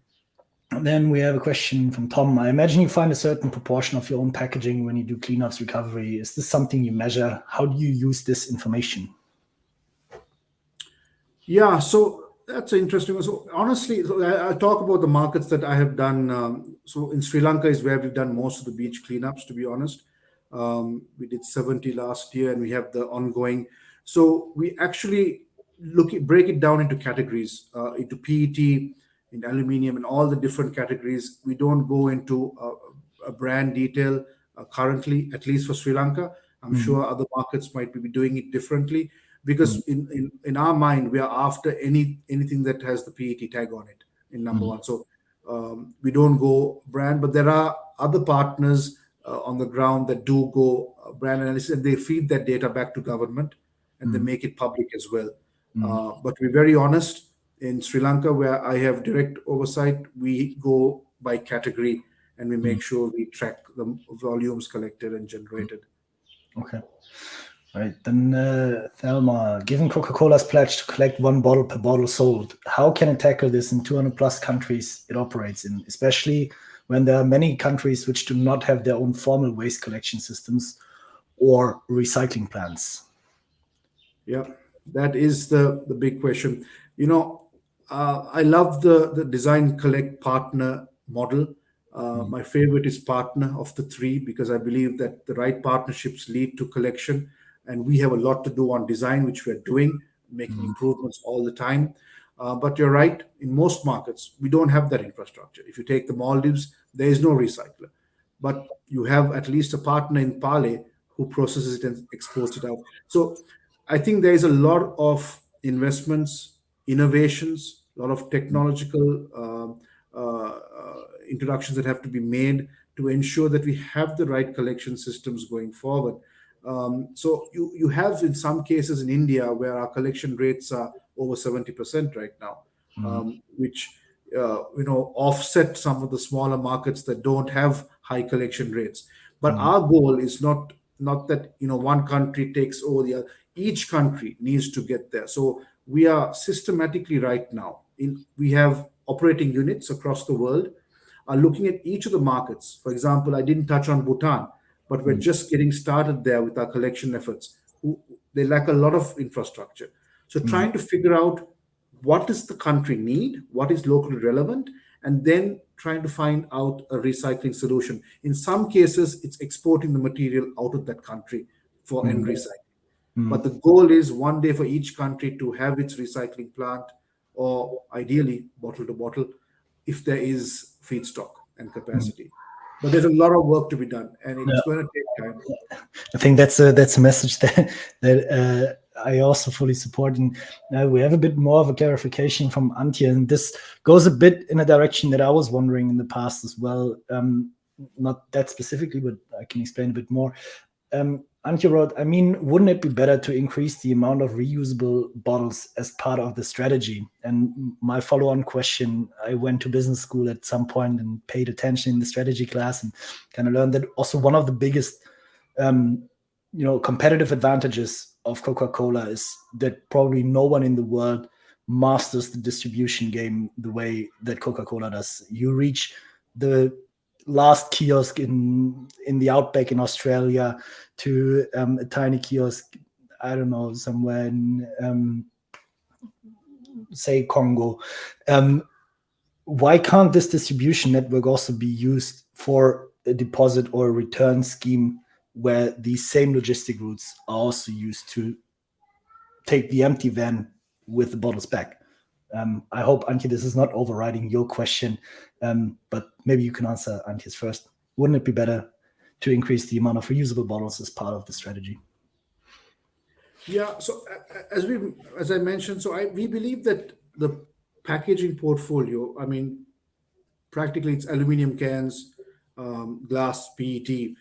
and then we have a question from Tom. I imagine you find a certain proportion of your own packaging when you do cleanups recovery. Is this something you measure? How do you use this information? Yeah, so that's interesting. So honestly, so I talk about the markets that I have done. So in Sri Lanka is where we've done most of the beach cleanups. To be honest, we did 70 last year, and we have the ongoing. So we actually break it down into categories, into PET, in aluminium, and all the different categories. We don't go into a brand detail currently, at least for Sri Lanka. I'm Mm, sure other markets might be doing it differently, mm, because in our mind we are after anything that has the PET tag on it in number mm, one. So we don't go brand, but there are other partners on the ground that do go brand analysis, and they feed that data back to government, and they mm, make it public as well. mm, But to be very honest, in Sri Lanka, where I have direct oversight, we go by category, and we mm, make sure we track the volumes collected and mm. generated. Okay. Right. Then, Thelma, given Coca-Cola's pledge to collect 1 bottle per bottle sold, how can it tackle this in 200 plus countries it operates in, especially when there are many countries which do not have their own formal waste collection systems or recycling plants? Yeah, that is the big question. You know, I love the design collect partner model. Mm, My favorite is partner of the three, because I believe that the right partnerships lead to collection, and we have a lot to do on design, which we're doing, making mm, improvements all the time. But you're right, in most markets, we don't have that infrastructure. If you take the Maldives, there is no recycler, but you have at least a partner in Pale who processes it and exports it out. So I think there is a lot of investments, innovations, a lot of technological introductions that have to be made to ensure that we have the right collection systems going forward. So you have in some cases in India where our collection rates are over 70% right now, mm, which offset some of the smaller markets that don't have high collection rates. But mm, our goal is not that one country takes over the other. Each country needs to get there. So we are systematically right now we have operating units across the world are looking at each of the markets. For example, I didn't touch on Bhutan, but we're mm, just getting started there with our collection efforts. They lack a lot of infrastructure. So mm, trying to figure out what does the country need, what is locally relevant, and then trying to find out a recycling solution. In some cases, it's exporting the material out of that country for end mm, recycling. But the goal is one day for each country to have its recycling plant, or ideally bottle to bottle, if there is feedstock and capacity. But there's a lot of work to be done, and it's Yeah. going to take time. I think that's a message that I also fully support. And we have a bit more of a clarification from Antje, and this goes a bit in a direction that I was wondering in the past as well. Not that specifically, but I can explain a bit more. Antje wrote, I mean, wouldn't it be better to increase the amount of reusable bottles as part of the strategy? And my follow-on question, I went to business school at some point and paid attention in the strategy class and kind of learned that also one of the biggest um, competitive advantages of Coca-Cola is that probably no one in the world masters the distribution game the way that Coca-Cola does. You reach the last kiosk in the outback in Australia to a tiny kiosk, I don't know, somewhere in say Congo. Um, why can't this distribution network also be used for a deposit or a return scheme where these same logistic routes are also used to take the empty van with the bottles back? I hope, Antje, this is not overriding your question, but maybe you can answer Antje's first. Wouldn't it be better to increase the amount of reusable bottles as part of the strategy? Yeah. So as I mentioned, we believe that the packaging portfolio, I mean, practically it's aluminum cans, glass, PET.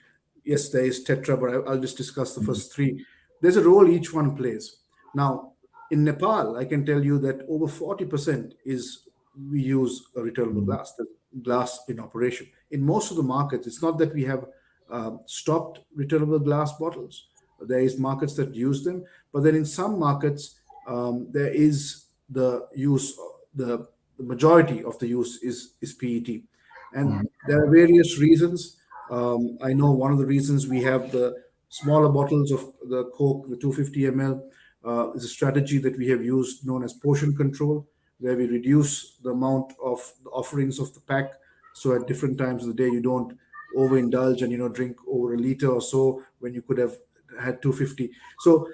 Yes, there is Tetra, but I'll just discuss the first three. There's a role each one plays. Now, in Nepal, I can tell you that over 40% is we use a returnable glass, the glass in operation. In most of the markets, it's not that we have stopped returnable glass bottles. There is markets that use them, but then in some markets, there is the use, the majority of the use is PET, and there are various reasons. I know one of the reasons we have the smaller bottles of the Coke, the 250 ml, is a strategy that we have used known as portion control, where we reduce the amount of the offerings of the pack. So at different times of the day, you don't overindulge and drink over a liter or so when you could have had 250. So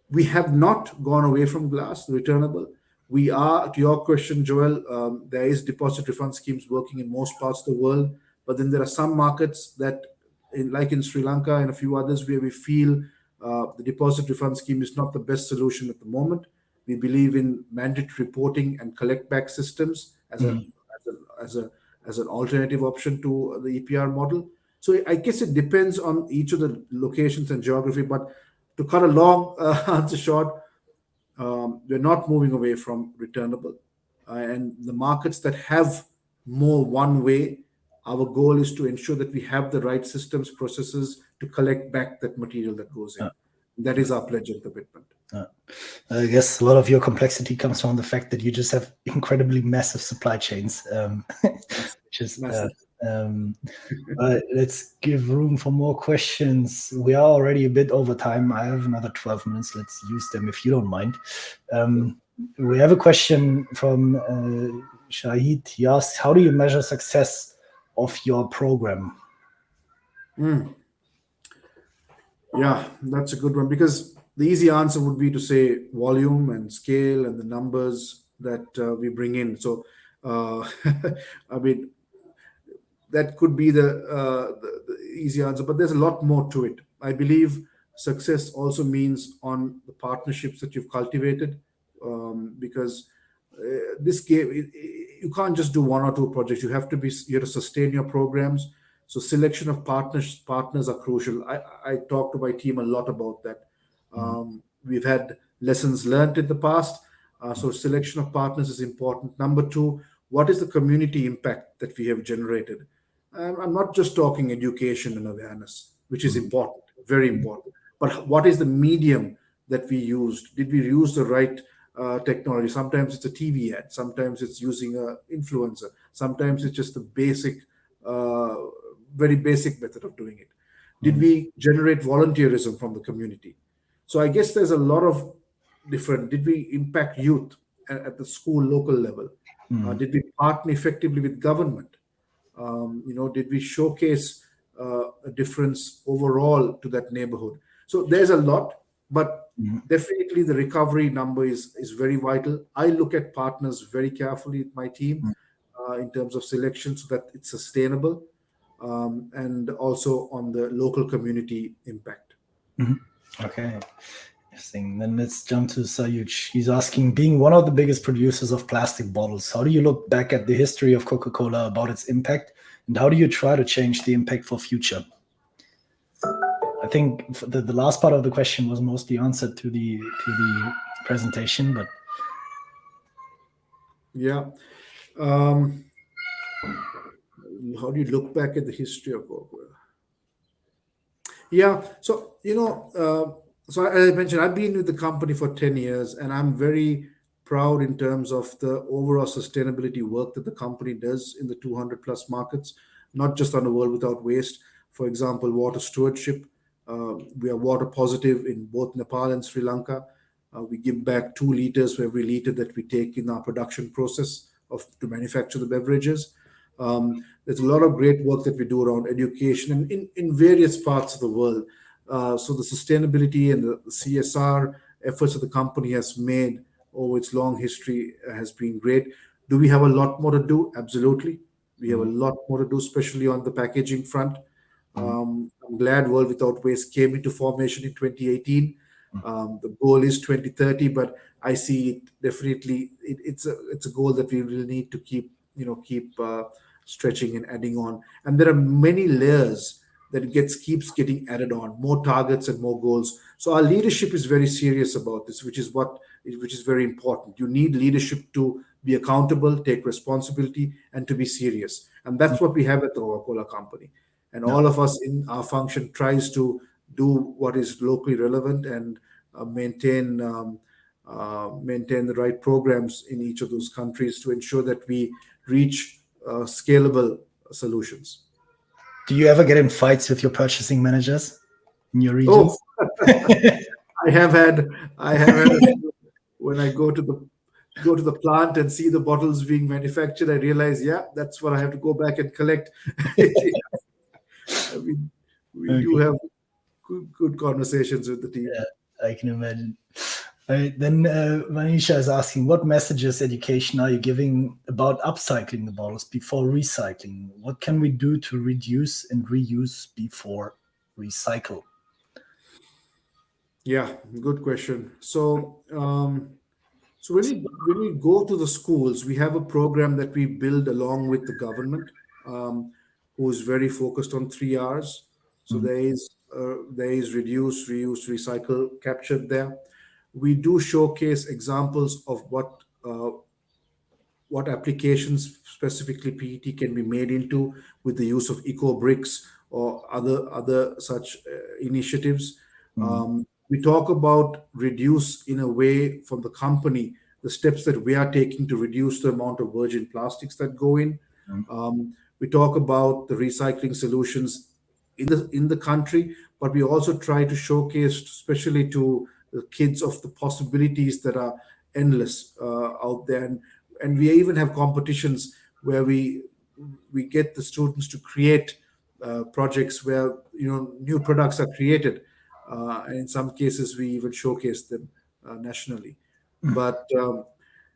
we have not gone away from glass, returnable. We are, to your question, Joel, there is deposit refund schemes working in most parts of the world, but then there are some markets that, like in Sri Lanka and a few others, where we feel the deposit refund scheme is not the best solution at the moment. We believe in mandatory reporting and collect back systems as a as an alternative option to the EPR model. So I guess it depends on each of the locations and geography. But to cut a long answer short, we're not moving away from returnable. And the markets that have more one way, our goal is to ensure that we have the right systems, processes to collect back that material that goes in. That is our pledge and commitment. I guess a lot of your complexity comes from the fact that you just have incredibly massive supply chains, which is Massive. let's give room for more questions. We are already a bit over time. I have another 12 minutes. Let's use them if you don't mind. We have a question from Shahid. He asks, how do you measure success of your program? Yeah, that's a good one because the easy answer would be to say volume and scale and the numbers that we bring in. So, I mean, that could be the easy answer, but there's a lot more to it. I believe success also means on the partnerships that you've cultivated, because this game you can't just do one or two projects. You have to sustain your programs. So selection of partners are crucial. I talk to my team a lot about that. We've had lessons learned in the past. So selection of partners is important. Number two, what is the community impact that we have generated? I'm not just talking education and awareness, which is important, very important. But what is the medium that we used? Did we use the right technology? Sometimes it's a TV ad. Sometimes it's using a influencer. Sometimes it's just the basic, uh, very basic method of doing it. Did we generate volunteerism from the community? So I guess there's a lot of different. Did we impact youth at the school local level? Did we partner effectively with government? Did we showcase a difference overall to that neighborhood? So there's a lot. But Mhm. definitely the recovery number is very vital. I look at partners very carefully with my team in terms of selection so that it's sustainable, and also on the local community impact. Mhm. Okay. Interesting. Then let's jump to Sayuj. He's asking, being one of the biggest producers of plastic bottles, how do you look back at the history of Coca-Cola about its impact, and how do you try to change the impact for future? I think the last part of the question was mostly answered to the presentation, but Yeah. Um, how do you look back at the history of Coca? Yeah. So, so as I mentioned, I've been with the company for 10 years, and I'm very proud in terms of the overall sustainability work that the company does in the 200 plus markets, not just on the World Without Waste. For example, water stewardship. We are water positive in both Nepal and Sri Lanka. We give back 2 liters for every liter that we take in our production process of to manufacture the beverages. There's a lot of great work that we do around education and in various parts of the world. So the sustainability and the CSR efforts that the company has made over its long history has been great. Do we have a lot more to do? Absolutely. We have a Mhm. lot more to do, especially on the packaging front. Mhm. I'm glad World Without Waste came into formation in 2018. Mhm. The goal is 2030, but I see it definitely. It's a goal that we will need to keep stretching and adding on. And there are many layers that gets keeps getting added on, more targets and more goals. So our leadership is very serious about this, which is very important. You need leadership to be accountable, take responsibility, and to be serious. And that's what we have at the Coca-Cola company. And No, all of us in our function tries to do what is locally relevant and maintain the right programs in each of those countries to ensure that we reach scalable solutions. do you ever get in fights with your purchasing managers in your Oh, regions? I have had I have had a few when I go to the plant and see the bottles being manufactured. I realize, yeah, that's what I have to go back and collect. I mean, we do Okay, have good conversations with the team. I can imagine. Right, then Manisha is asking, what messages education are you giving about upcycling the bottles before recycling? What can we do to reduce and reuse before recycle? Yeah, good question. So when we go to the schools, we have a program that we build along with the government, who is very focused on 3 Rs. So Mm, there is reduce, reuse, recycle captured there. We do showcase examples of what applications specifically PET can be made into with the use of eco bricks or other such initiatives. mm, We talk about reduce in a way from the company the steps that we are taking to reduce the amount of virgin plastics that go in. mm, We talk about the recycling solutions in the country, but we also try to showcase, especially to the kids, of the possibilities that are endless out there. And we even have competitions where we get the students to create projects where new products are created, and in some cases we even showcase them nationally. But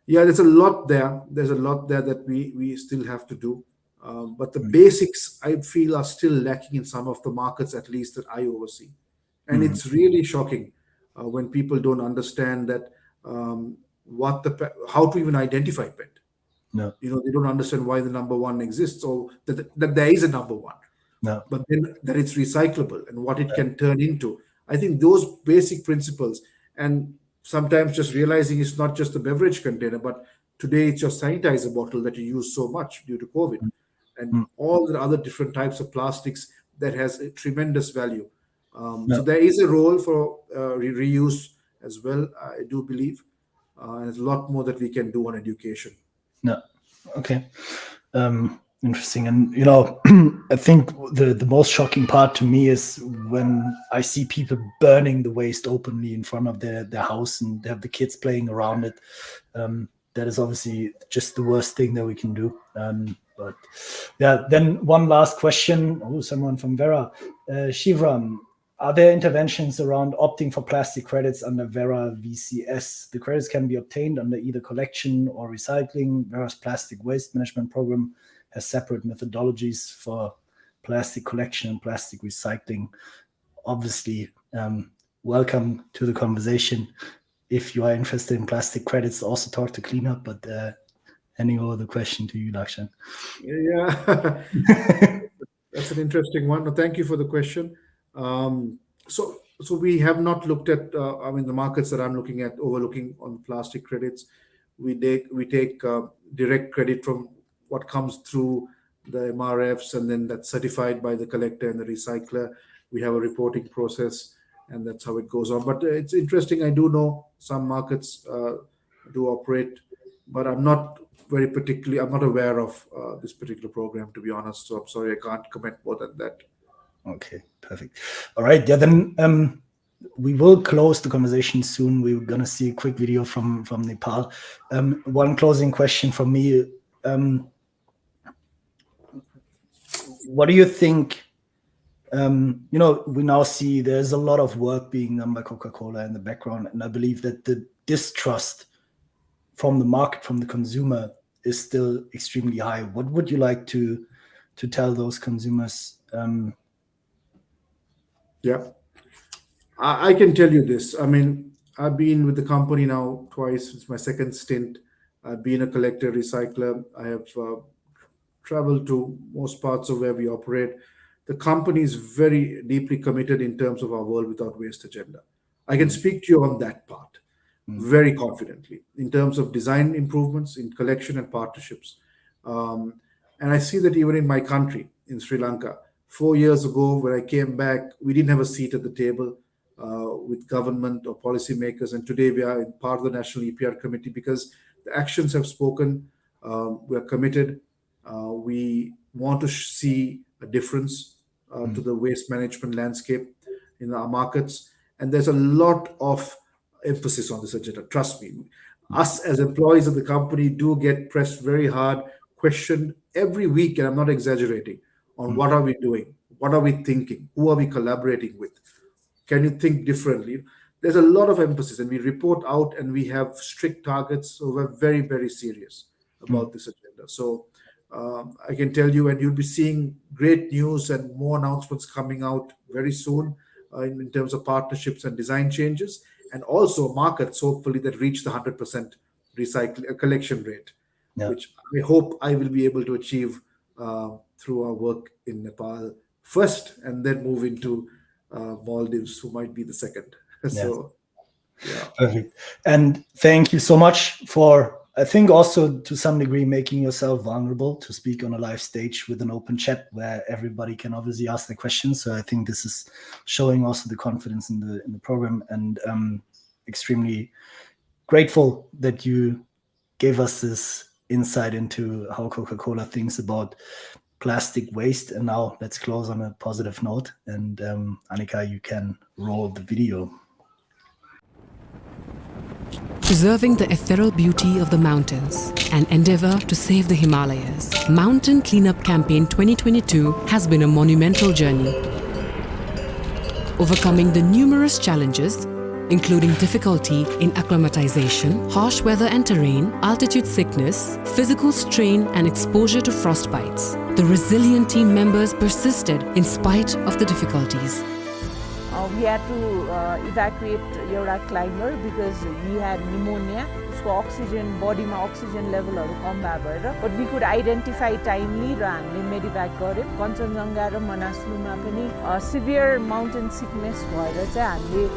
yeah, there's a lot there that we still have to do. But the mm, basics, I feel, are still lacking in some of the markets, at least that I oversee. And mm. it's really shocking when people don't understand that, how to even identify pet. No, They don't understand why the number one exists, or that there is a number one, no, but then that it's recyclable and what it can turn into. I think those basic principles, and sometimes just realizing it's not just a beverage container, but today it's your sanitizer bottle that you use so much due to COVID, and mm, all the other different types of plastics that has a tremendous value. So no, there is a role for reuse as well, I do believe, and there's a lot more that we can do on education. no. Okay. Interesting. And I think the most shocking part to me is when I see people burning the waste openly in front of their house and they have the kids playing around it. That is obviously just the worst thing that we can do. But yeah, then one last question. Oh, someone from Vera, Shivram. are there interventions around opting for plastic credits under Vera VCS? The credits can be obtained under either collection or recycling. Vera's plastic waste management program has separate methodologies for plastic collection and plastic recycling. Obviously, welcome to the conversation. If you are interested in plastic credits, also talk to Cleanup, but handing over the question to you, Lakshan. Yeah, that's an interesting one. No, thank you for the question. So we have not looked at, the markets that I'm looking at, overlooking on plastic credits. We take direct credit from what comes through the MRFs, and then that's certified by the collector and the recycler. We have a reporting process, and that's how it goes on. But it's interesting. I do know some markets do operate, but I'm not aware of this particular program, to be honest. So I'm sorry, I can't comment more than that. Okay, perfect. All right, yeah, then we will close the conversation soon. We're going to see a quick video from Nepal. One closing question from me. What do you think? We now see there's a lot of work being done by Coca-Cola in the background, and I believe that the distrust from the market, from the consumer, is still extremely high. What would you like to tell those consumers? Yeah, I can tell you this. I mean, I've been with the company now twice. It's my second stint. I've been a collector, recycler. I have traveled to most parts of where we operate. The company is very deeply committed in terms of our World Without Waste agenda. I can speak to you on that part very confidently in terms of design improvements in collection and partnerships. And I see that even in my country, in Sri Lanka, 4 years ago, when I came back, we didn't have a seat at the table with government or policymakers. And today we are in part of the National EPR Committee because the actions have spoken. We are committed. We want to see a difference to the waste management landscape in our markets. And there's a lot of emphasis on this agenda. Trust me. Us as employees of the company do get pressed very hard, questioned every week, and I'm not exaggerating, on what are we doing? What are we thinking? Who are we collaborating with? Can you think differently? There's a lot of emphasis, and we report out and we have strict targets. So we're very, very serious about this agenda. So I can tell you, and you'll be seeing great news and more announcements coming out very soon in terms of partnerships and design changes, and also markets, hopefully, that reach the 100% recycling collection rate, which I hope I will be able to achieve through our work in Nepal first, and then move into Maldives, who might be the second. So, yeah. Perfect. And thank you so much for, I think, also to some degree, making yourself vulnerable to speak on a live stage with an open chat where everybody can obviously ask their questions. So I think this is showing also the confidence in the program, and extremely grateful that you gave us this insight into how Coca-Cola thinks about plastic waste. And now let's close on a positive note. And Annika, you can roll the video. Preserving the ethereal beauty of the mountains, an endeavor to save the Himalayas. Mountain Cleanup Campaign 2022 has been a monumental journey. Overcoming the numerous challenges, including difficulty in acclimatization, harsh weather and terrain, altitude sickness, physical strain and exposure to frostbites. The resilient team members persisted in spite of the difficulties. We had to evacuate एउटा climber because he had pneumonia. उसको oxygen body मा oxygen level हरु कम भएर, but we could identify timely र हामीले medevac गर्यौं. कञ्चनजङ्घा र मनासलुमा पनि severe mountain sickness भएर चाहिँ हामीले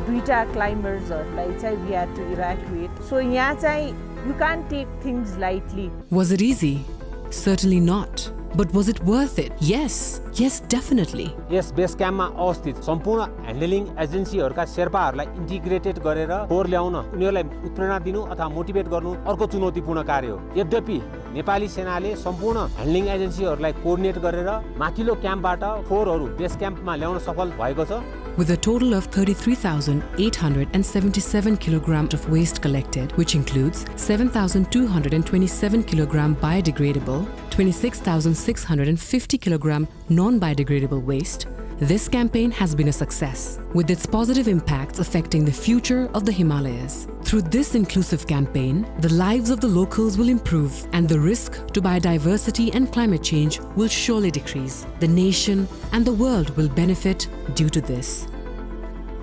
दुईटा climbers हरुलाई चाहिँ we had to evacuate. So यहाँ चाहिँ you can't take things lightly. Was it easy? Certainly not. But was it worth it? Yes. Yes, definitely. Yes base क्याम्पमा अवस्थित सम्पूर्ण ह्यान्डलिङ एजेन्सीहरूका शेर्पाहरूलाई इन्टिग्रेटेड गरेर फोहोर ल्याउन उनीहरूलाई उत्प्रेरणा दिनु अथवा मोटिभेट गर्नु अर्को चुनौतीपूर्ण कार्य हो। यद्यपि नेपाली सेनाले सम्पूर्ण ह्यान्डलिङ एजेन्सीहरूलाई कोअर्डिनेट गरेर माथिल्लो क्याम्पबाट फोहोरहरू बेस क्याम्पमा ल्याउन सफल भएको छ। With a total of 33,877 kilograms of waste collected, which includes 7,227 kilogram biodegradable, 26,650 kilogram non-biodegradable waste, This campaign has been a success, with its positive impacts affecting the future of the Himalayas. Through this inclusive campaign, the lives of the locals will improve and the risk to biodiversity and climate change will surely decrease. The nation and the world will benefit due to this.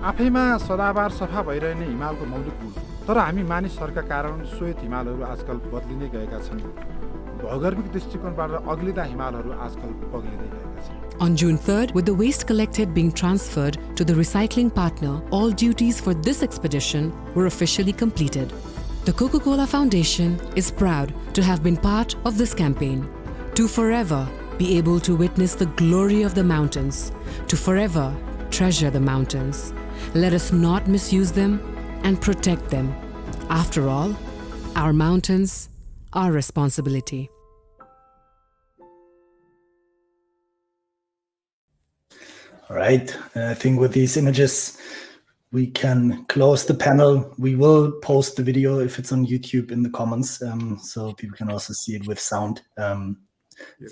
आफैमा सदाबार सफा भइरहने हिमालको मौलिक गुण, तर हामी मानिसहरूका कारण श्वेत हिमालहरू आजकल बदलिँदै गएका छन्। भौगोलिक दृष्टिकोणबाट अग्लिँदा हिमालहरू आजकल पग्लिँदै गएका छन्। On June 3rd, with the waste collected being transferred to the recycling partner, all duties for this expedition were officially completed. The Coca-Cola Foundation is proud to have been part of this campaign, to forever be able to witness the glory of the mountains, to forever treasure the mountains. Let us not misuse them and protect them. After all, our mountains are responsibility. All right. I think with these images, we can close the panel. We will post the video if it's on YouTube in the comments, so people can also see it with sound.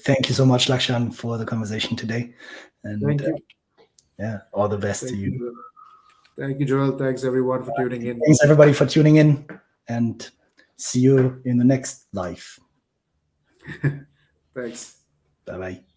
Thank you so much, Lakshan, for the conversation today. And Thank you. Yeah, all the best to you. Thank you, Joel. Thanks, everyone, for tuning in. Thanks, everybody, for tuning in, and see you in the next live. Thanks. Bye-bye.